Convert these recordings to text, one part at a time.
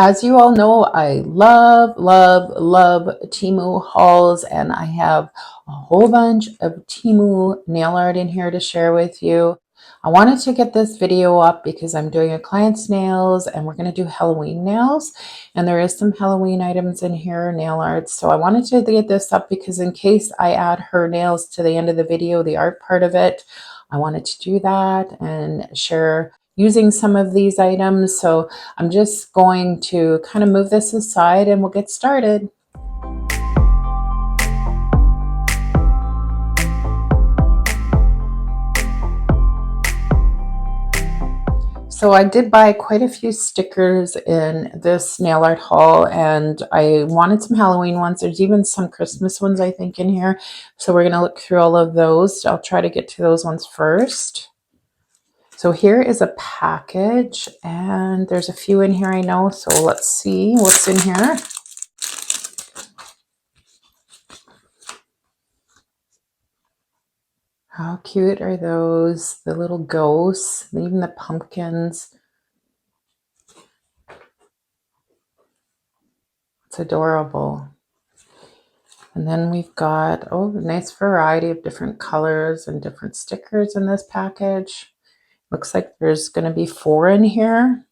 As you all know, I love, love, love Temu hauls, and I have a whole bunch of Temu nail art in here to share with you. I wanted to get this video up because I'm doing a client's nails and we're going to do Halloween nails, and there is some Halloween items in here, nail art. So I wanted to get this up because in case I add her nails to the end of the video, the art part of it, I wanted to do that and share using some of these items. So I'm just going to kind of move this aside and we'll get started. So I did buy quite a few stickers in this nail art haul, and I wanted some Halloween ones. There's even some Christmas ones, I think, in here. So we're going to look through all of those. I'll try to get to those ones first. So here is a package, and there's a few in here, I know. So let's see what's in here. How cute are those? The little ghosts, even the pumpkins. It's adorable. And then we've got, oh, a nice variety of different colors and different stickers in this package. Looks like there's going to be 4 in here.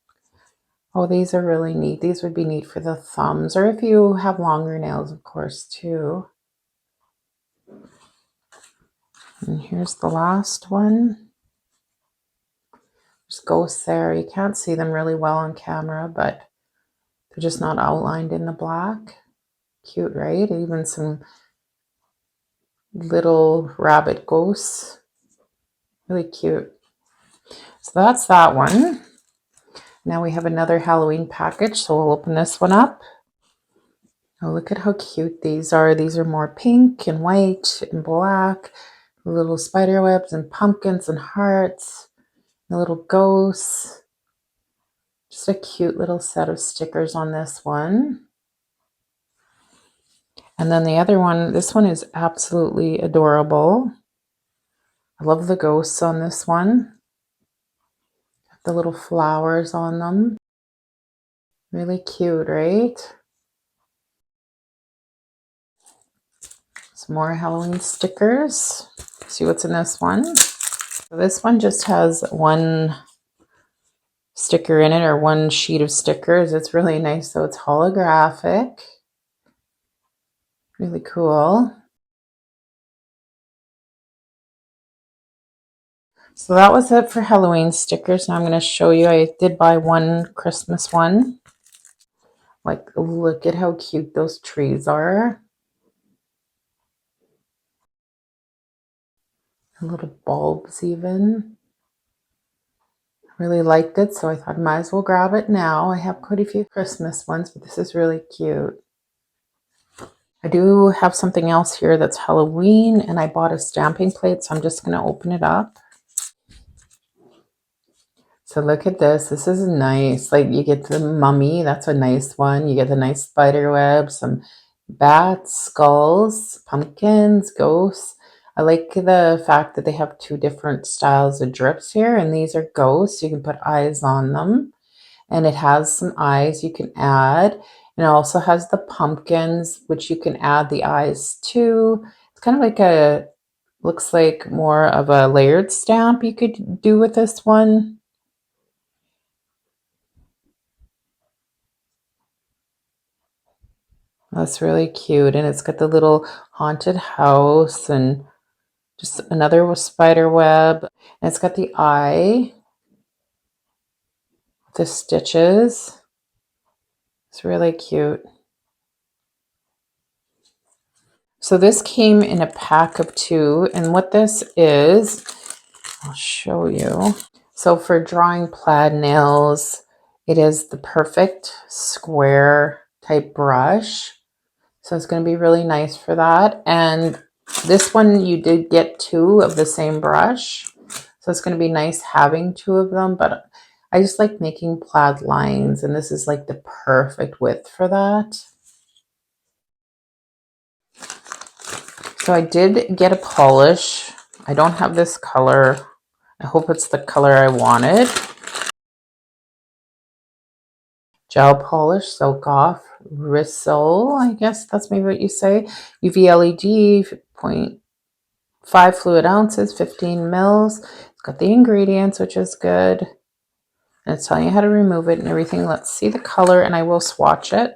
Oh, these are really neat. These would be neat for the thumbs, or if you have longer nails, of course, too. And here's the last one. There's ghosts there. You can't see them really well on camera, but they're just not outlined in the black. Cute, right? Even some little rabbit ghosts. Really cute. So that's that one. Now we have another Halloween package, so we'll open this one up. Oh, look at how cute these are. These are more pink and white and black. Little spider webs and pumpkins and hearts. The little ghosts. Just a cute little set of stickers on this one. And then the other one, this one is absolutely adorable. I love the ghosts on this one. The little flowers on them. Really cute, right? Some more Halloween stickers. See what's in this one. So this one just has one sticker in it, or one sheet of stickers. It's really nice, so it's holographic. Really cool. So that was it for Halloween stickers. Now I'm going to show you. I did buy one Christmas one. Like, look at how cute those trees are. Little bulbs even. Really liked it, so I thought I might as well grab it now. I have quite a few Christmas ones, but this is really cute. I do have something else here that's Halloween, and I bought a stamping plate, so I'm just going to open it up. So look at this. This is nice. Like, you get the mummy. That's a nice one. You get the nice spider web, some bats, skulls, pumpkins, ghosts. I like the fact that they have 2 different styles of drips here, and these are ghosts. You can put eyes on them, and it has some eyes you can add. And it also has the pumpkins, which you can add the eyes to. It's kind of like a, looks like more of a layered stamp you could do with this one. That's really cute, and it's got the little haunted house and just another spider web. And it's got the eye, the stitches. It's really cute. So this came in a pack of 2, and what this is, I'll show you. So for drawing plaid nails, it is the perfect square type brush. So it's going to be really nice for that. And this one, you did get 2 of the same brush. So it's going to be nice having 2 of them, but I just like making plaid lines, and this is like the perfect width for that. So I did get a polish. I don't have this color. I hope it's the color I wanted. gel polish, soak off, bristle, I guess that's maybe what you say, UV LED, 0.5 fluid ounces, 15 mils. It's got the ingredients, which is good. And it's telling you how to remove it and everything. Let's see the color, and I will swatch it.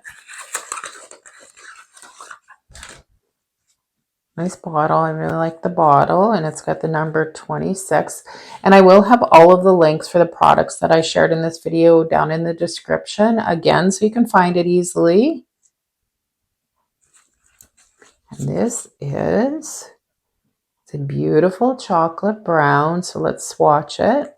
Nice bottle. I really like the bottle, and it's got the number 26. And I will have all of the links for the products that I shared in this video down in the description again, so you can find it easily. And this is, it's a beautiful chocolate brown. So let's swatch it.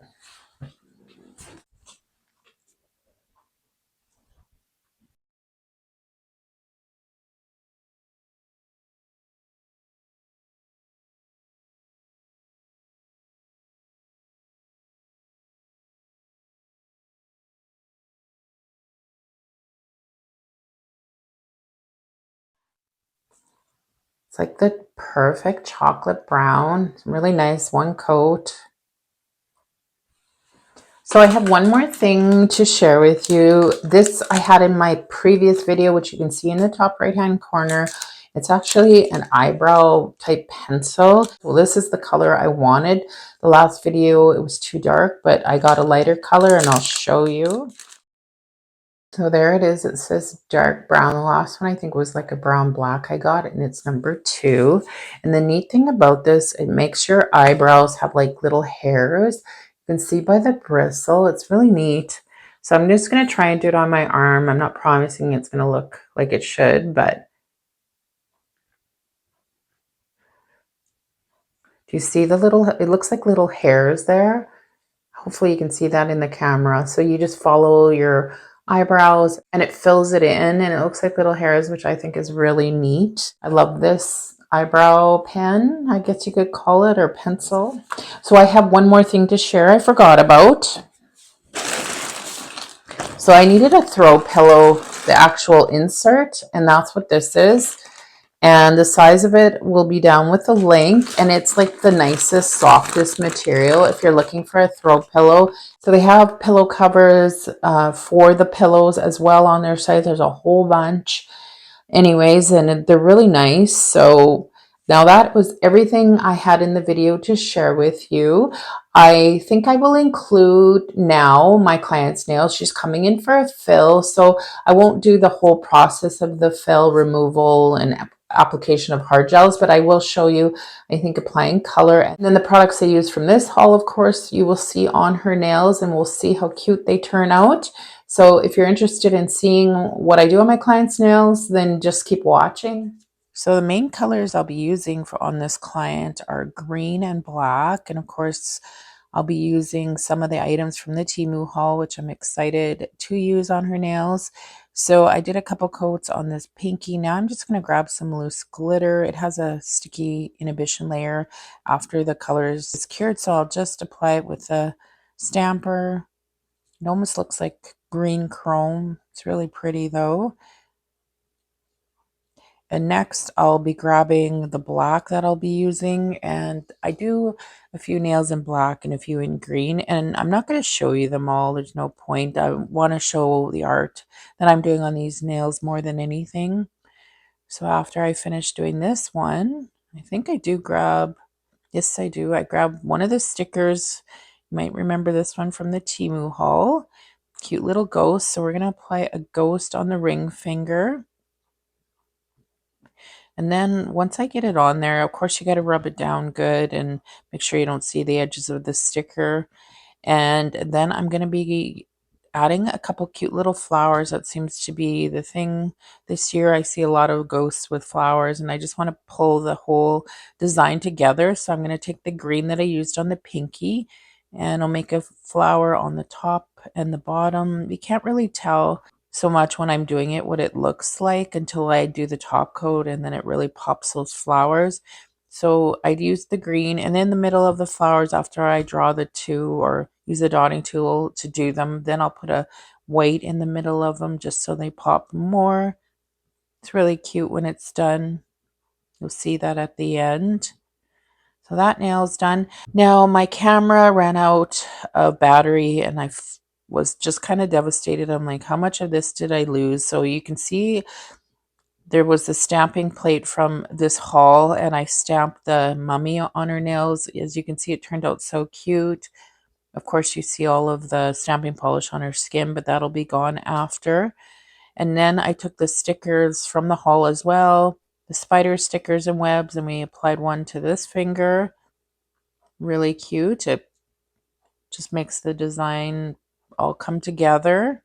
It's like the perfect chocolate brown. It's really nice, one coat. So I have one more thing to share with you. This I had in my previous video, which you can see in the top right hand corner. It's actually an eyebrow type pencil. Well, this is the color I wanted. The last video, it was too dark, but I got a lighter color and I'll show you. So there it is. It says dark brown. The last one I think was like a brown black I got, and it's number 2. And the neat thing about this, it makes your eyebrows have like little hairs. You can see by the bristle, it's really neat. So I'm just going to try and do it on my arm. I'm not promising it's going to look like it should, but do you see the little, it looks like little hairs there. Hopefully you can see that in the camera. So you just follow your eyebrows and it fills it in and it looks like little hairs, which I think is really neat. I love this eyebrow pen, I guess you could call it, or pencil. So I have one more thing to share I forgot about. So I needed a throw pillow, the actual insert, and that's what this is. And the size of it will be down with the link, and it's like the nicest, softest material if you're looking for a throw pillow. So they have pillow covers for the pillows as well on their site. There's a whole bunch anyways, and they're really nice. So now that was everything I had in the video to share with you. I think I will include now my client's nails. She's coming in for a fill, so I won't do the whole process of the fill removal and application of hard gels, but I will show you, I think, applying color. And then the products I use from this haul, of course, you will see on her nails, and we'll see how cute they turn out. So if you're interested in seeing what I do on my clients' nails, then just keep watching. So the main colors I'll be using on this client are green and black. And of course, I'll be using some of the items from the Temu haul, which I'm excited to use on her nails. So I did a couple coats on this pinky. Now I'm just going to grab some loose glitter. It has a sticky inhibition layer after the colors is cured. So I'll just apply it with a stamper. It almost looks like green chrome. It's really pretty though. And next I'll be grabbing the black that I'll be using, and I do a few nails in black and a few in green, and I'm not going to show you them all. There's no point. I want to show the art that I'm doing on these nails more than anything. So after I finish doing this one, I think I do grab, yes I do, I grab one of the stickers. You might remember this one from the Temu haul. Cute little ghost. So we're going to apply a ghost on the ring finger. And then once I get it on there, of course, you got to rub it down good and make sure you don't see the edges of the sticker. And then I'm going to be adding a couple cute little flowers. That seems to be the thing this year. I see a lot of ghosts with flowers, and I just want to pull the whole design together. So I'm going to take the green that I used on the pinky, and I'll make a flower on the top and the bottom. You can't really tell so much when I'm doing it what it looks like until I do the top coat, and then it really pops those flowers. So I'd use the green, and in the middle of the flowers, after I draw the two or use a dotting tool to do them, then I'll put a white in the middle of them just so they pop more. It's really cute when it's done. You'll see that at the end. So that nail's done. Now my camera ran out of battery, and I was just kind of devastated. I'm like, how much of this did I lose? So you can see there was the stamping plate from this haul, and I stamped the mummy on her nails. As you can see, it turned out so cute. Of course, you see all of the stamping polish on her skin, but that'll be gone after. And then I took the stickers from the haul as well, the spider stickers and webs, and we applied one to this finger. Really cute. It just makes the design all come together.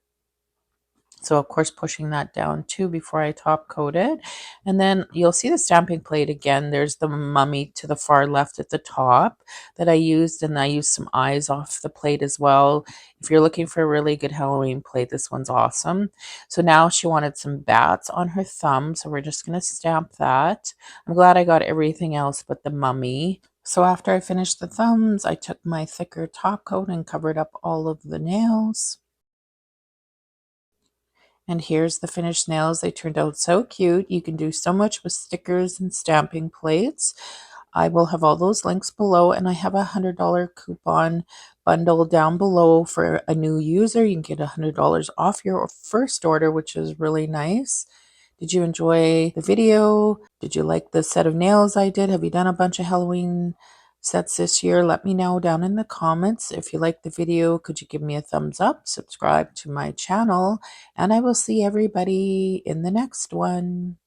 So of course pushing that down too before I top coat it. And then you'll see the stamping plate again. There's the mummy to the far left at the top that I used, and I used some eyes off the plate as well. If you're looking for a really good Halloween plate, this one's awesome. So now she wanted some bats on her thumb, so we're just going to stamp that. I'm glad I got everything else but the mummy. So after I finished the thumbs, I took my thicker top coat and covered up all of the nails. And here's the finished nails. They turned out so cute. You can do so much with stickers and stamping plates. I will have all those links below, and I have a $100 coupon bundle down below for a new user. You can get $100 off your first order, which is really nice. Did you enjoy the video? Did you like the set of nails I did? Have you done a bunch of Halloween sets this year? Let me know down in the comments. If you liked the video, could you give me a thumbs up, subscribe to my channel, and I will see everybody in the next one.